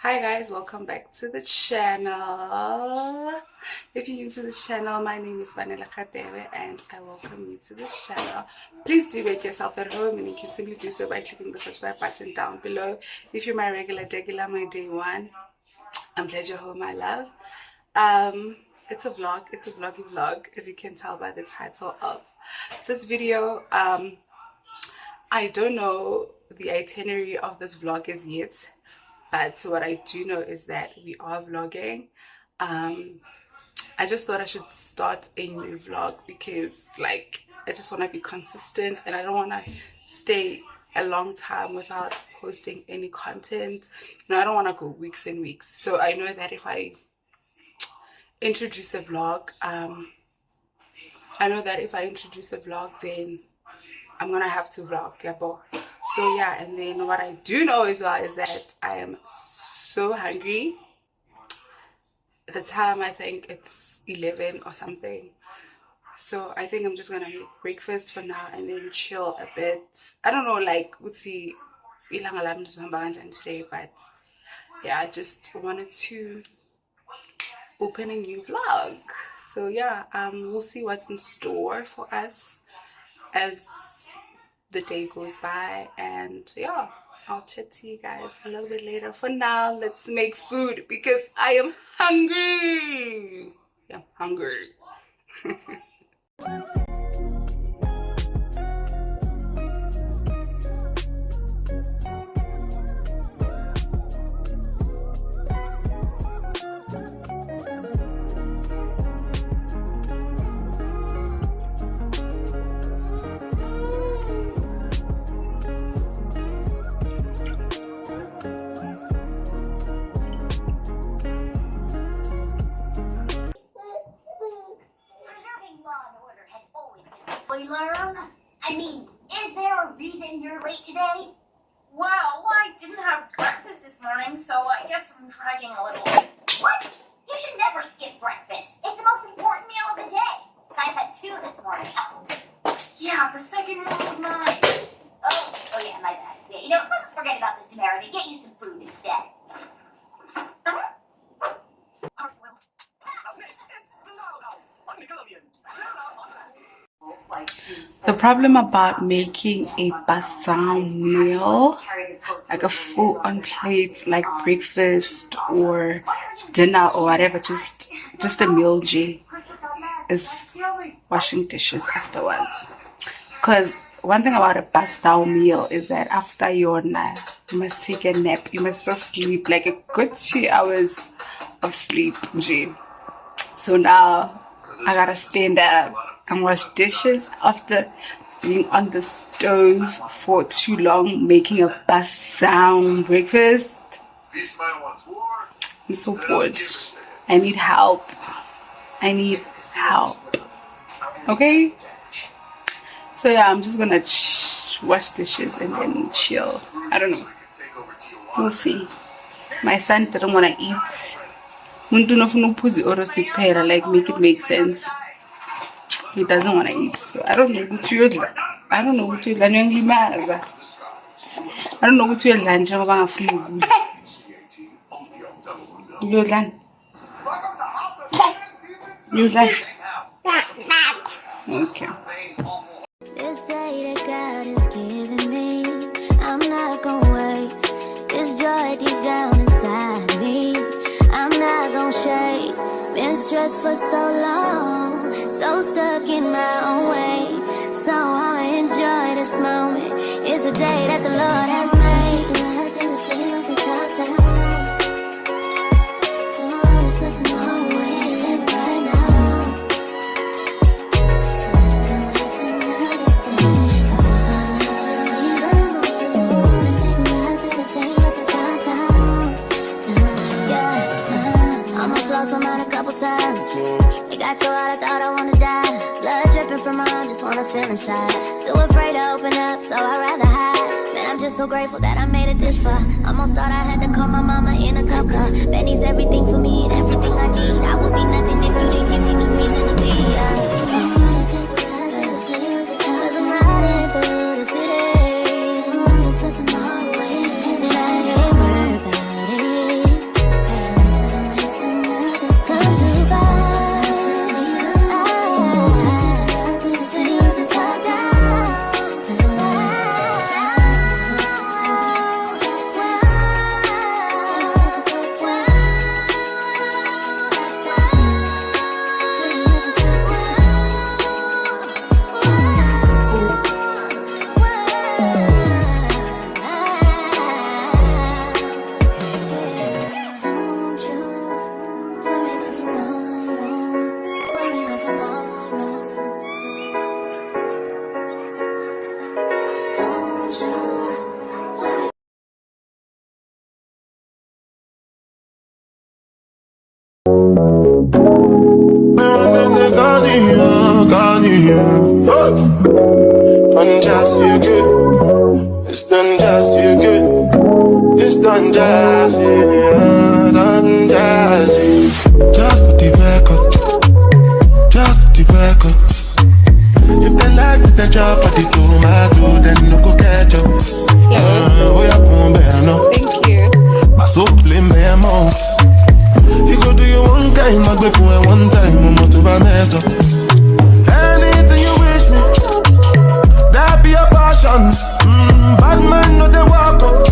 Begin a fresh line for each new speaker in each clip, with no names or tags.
Hi guys, welcome back to the channel. If you're new to this channel, my name is Vanilla Katewe and I welcome you to this channel. Please do make yourself at home, and you can simply do so by clicking the subscribe button down below. If you're my regular my day one, I'm glad you're home, my love. It's a vloggy vlog, as you can tell by the title of this video. I don't know the itinerary of this vlog as yet, but what I do know is that we are vlogging. I just thought I should start a new vlog because I just want to be consistent and I don't want to stay a long time without posting any content. I don't want to go weeks and weeks. So I know that if I introduce a vlog, then I'm gonna have to vlog, yeah, boy. So yeah, and then what I do know as well is that I am so hungry. At the time, I think it's 11 or something. So I think I'm just gonna make breakfast for now and then chill a bit. I don't know, today, but yeah, I just wanted to open a new vlog. So yeah, we'll see what's in store for us as the day goes by, and yeah, I'll chat to you guys a little bit later. For now, let's make food because I am hungry. Yeah, I'm hungry.
I mean, is there a reason you're late today?
Well, I didn't have breakfast this morning, so I guess I'm dragging a little bit.
What? You should never skip breakfast. It's the most important meal of the day. I've had 2 this morning.
Yeah, the second meal was mine.
Oh yeah, my bad. Yeah, let's forget about this temerity. Get you some food instead.
The problem about making a basang meal, like a full-on plate, like breakfast or dinner or whatever, just a meal, is washing dishes afterwards. Because one thing about a basang meal is that after your nap, you must take a nap. You must just sleep, like a good 2 hours of sleep, So now I gotta stand up and wash dishes after being on the stove for too long, making a basang breakfast. I'm so bored. I need help. Okay? So yeah, I'm just gonna wash dishes and then chill. I don't know. We'll see. My son didn't want to eat. Like, make it make sense. He doesn't want to eat, so I don't know what you're like. I don't know what you're like. I don't know what you're like. You're like. Okay.
This day that God has given me, I'm not gonna waste this joy deep down inside me. I'm not gonna shake. Been stressed for so long, so stuck in my own way. So I'ma enjoy this moment. It's the day that the Lord has made. It got so hot I thought I wanna die. Blood dripping from my arm, just wanna feel inside. Too afraid to open up, so I'd rather hide. Man, I'm just so grateful that I made it this far. Almost thought I had to call my mama in a cop car. Betty's everything for me and everything I need. I would be nothing if you didn't give me no reason to be. Cause I'm riding through the city. And I ain't worried about it.
on you. Done just you good. It's done just you good. It's done just you. Done just you. Just for the record. Just for the record. If they like the job at the tomato, then no go catch up. Oh, yeah, come bear no.
Thank you.
I so blame my mouth. You go do your one time, I go for one time, I'm not to mess up. Anything you wish me, that be a passion. Bad man no they walk up,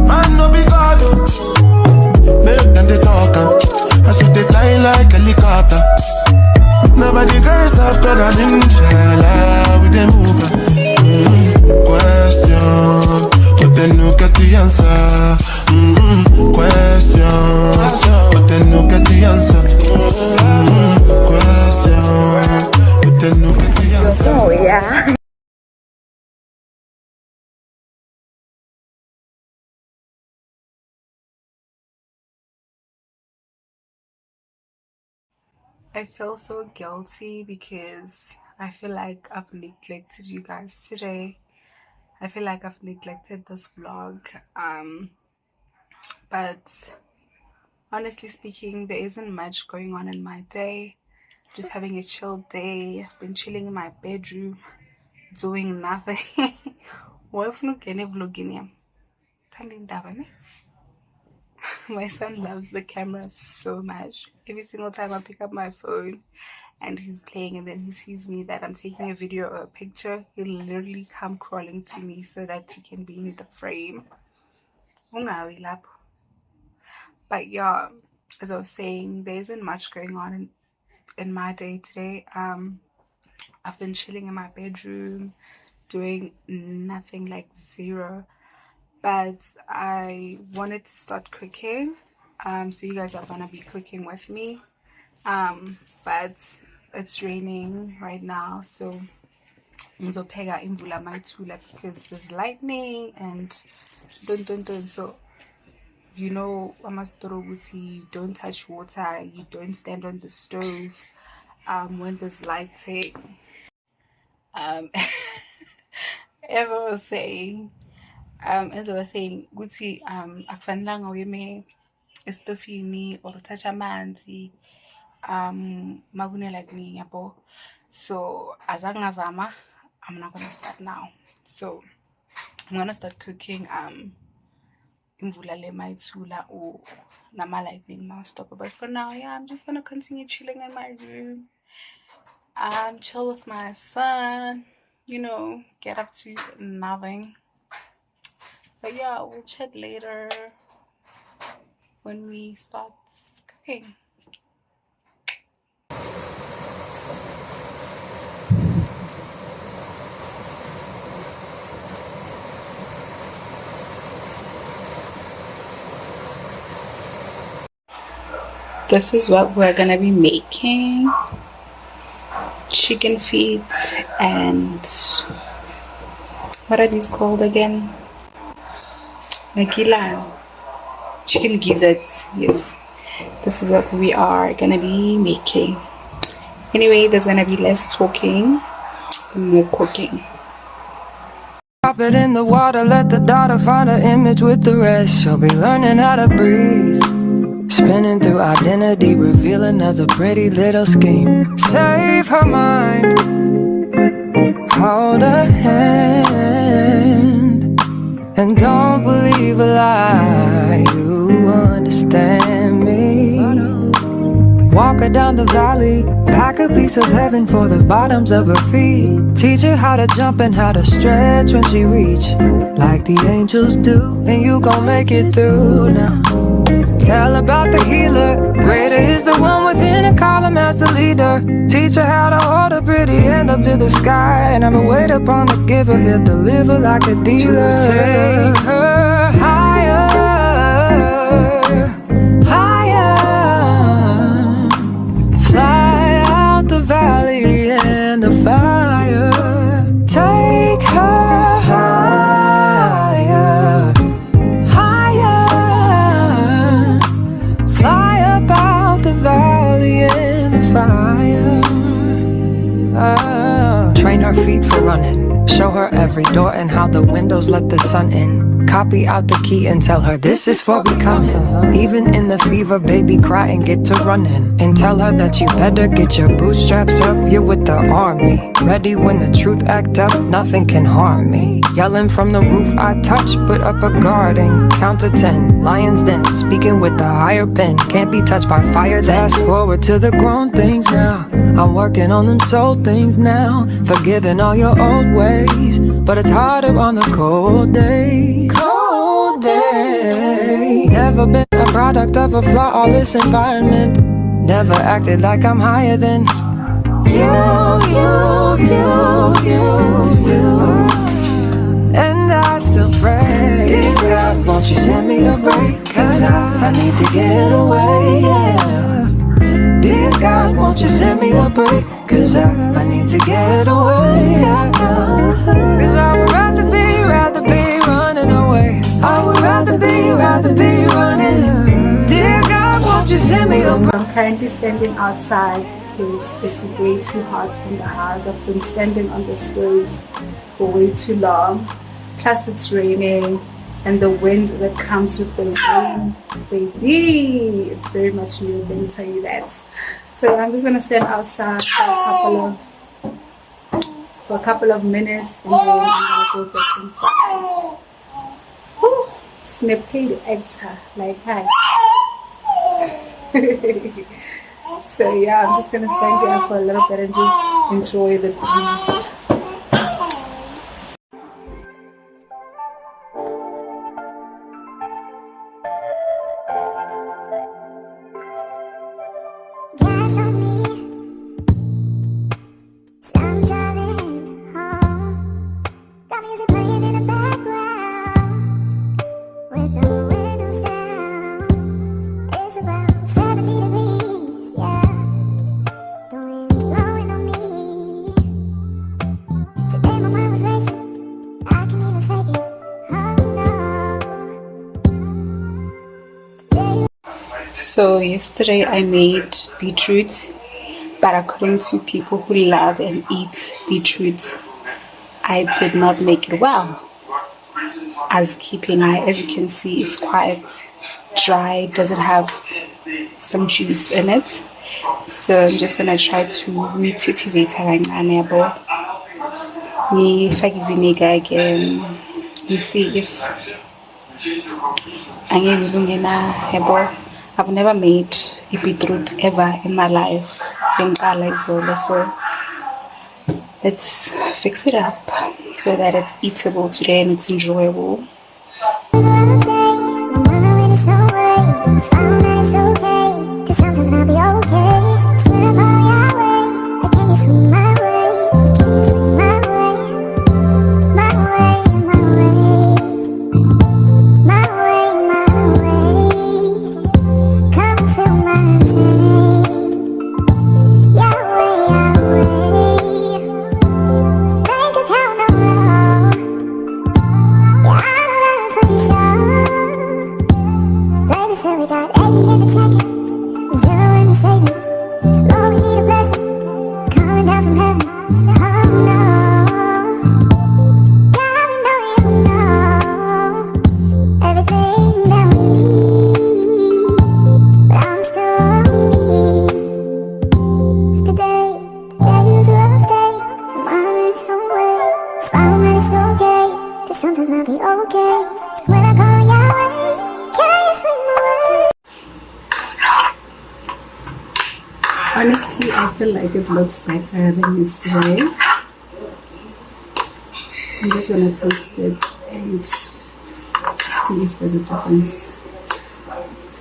man no be God up. Make them they talk I saw they fly like helicopter. Nobody girls after that inshallah with them over. Question, but then no get the answer. Question, but then no get the answer. Question, but then no get the answer.
Oh yeah. I feel so guilty because I feel like I've neglected you guys today. I feel like I've neglected this vlog. But honestly speaking, there isn't much going on in my day. Just having a chill day. Been chilling in my bedroom, doing nothing. My son loves the camera so much. Every single time I pick up my phone and he's playing and then he sees me that I'm taking a video or a picture, he'll literally come crawling to me so that he can be in the frame. But yeah, as I was saying, there isn't much going on in my day today. I've been chilling in my bedroom, doing nothing, like zero. But I wanted to start cooking, so you guys are gonna be cooking with me. But it's raining right now, so ngizopeka imvula mayithula because there's lightning and so you know you don't touch water, you don't stand on the stove when there's lighting. As I was saying, ukuthi akufanelanga uyeme estofini or touch amanzi makune lightning yabo. So azangazama, I'm not gonna start now. So I'm gonna start cooking imvula le mayithula or nama lightning now stop. But for now, yeah, I'm just gonna continue chilling in my room, chill with my son, you know, get up to nothing. But yeah, we'll chat later when we start cooking. This is what we're gonna be making: chicken feet and what are these called again? Chicken gizzards. Yes, this is what we are gonna be making. Anyway, there's gonna be less talking and more cooking.
Drop it in the water, let the daughter find her image with the rest. She'll be learning how to breathe, spinning through identity, reveal another pretty little scheme. Save her mind, hold her hand, and don't believe a lie. You understand me. Walk her down the valley, pack a piece of heaven for the bottoms of her feet. Teach her how to jump and how to stretch when she reach, like the angels do, and you gon' make it through now. Tell about the healer, greater is the one within, and call him as the leader. Teach her how to hold a pretty hand up to the sky, and never wait upon the giver, he'll deliver like a dealer. To take her higher, higher, fly out the valley and the fire. Take her higher, higher, fly up out the valley and the fire. feet for running. Show her every door and how the windows let the sun in. Copy out the key and tell her this is for becoming. Even in the fever, baby, cry and get to running. And tell her that you better get your bootstraps up. You're with the army, ready when the truth act up. Nothing can harm me. Yelling from the roof, I touch, put up a guard and count to 10. Lions den, speaking with the higher pen. Can't be touched by fire. Fast forward to the grown things now. I'm working on them soul things now. Forgiving all your old ways, but it's harder on the cold days. Cold day. Never been a product of a flawless environment. Never acted like I'm higher than you. And I still pray, dear God, won't you send me a break? Cause I need to get away, yeah. Dear God, won't you send me a break? Cause I need to get away, yeah. Cause I would rather be running away. I would rather be running. Dear God, won't you send me a break?
I'm currently standing outside because it's way too hot in the house. I've been standing on the stove for way too long. Plus it's raining and the wind that comes with the rain, baby, it's very much new, let me tell you that. So I'm just gonna stand outside for a couple of minutes and then I'm gonna go back inside. Woo! Snip-paid actor, like hi. So yeah, I'm just gonna stand here for a little bit and just enjoy the breeze.
Gas on me, so I'm driving home. Got music playing in the background, with the windows down. It's about 70 degrees, yeah. The wind's blowing on me. Today my mind was racing, I can't even fake it. Oh no.
So yesterday I made beetroot, but according to people who love and eat beetroot, I did not make it well. As you can see, it's quite dry, doesn't have some juice in it. So I'm just gonna try to reactivate if I give vinegar again and see if I've never made a beetroot ever in my life. So let's fix it up so that it's eatable today and it's enjoyable. Sometimes I'll be okay. So when I call your way, can you swing my ways? Honestly, I feel like it looks better than yesterday. So I'm just gonna taste it and see if there's a difference.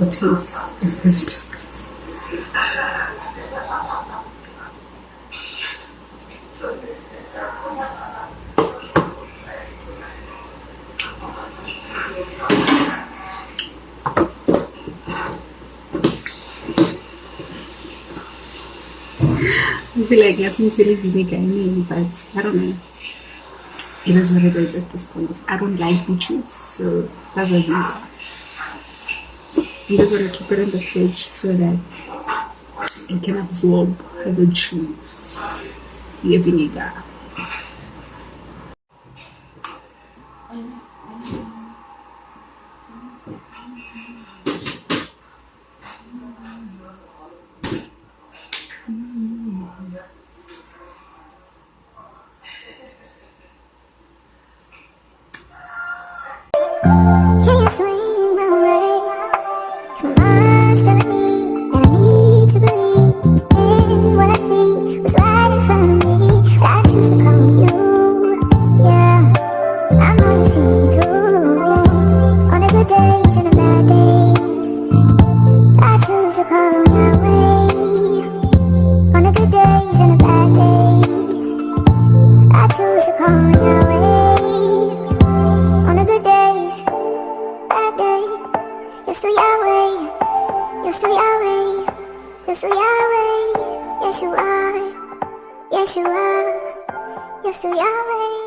Or taste if there's a difference. I feel like getting to live vinegar in, but I don't know. It is what it is at this point. I don't like beetroot, so that's the reason. I'm just gonna keep it in the fridge so that it can absorb the juice, the vinegar.
You're still Yahweh. You're still Yahweh. Yes, you are. Yes, you are. You're still Yahweh.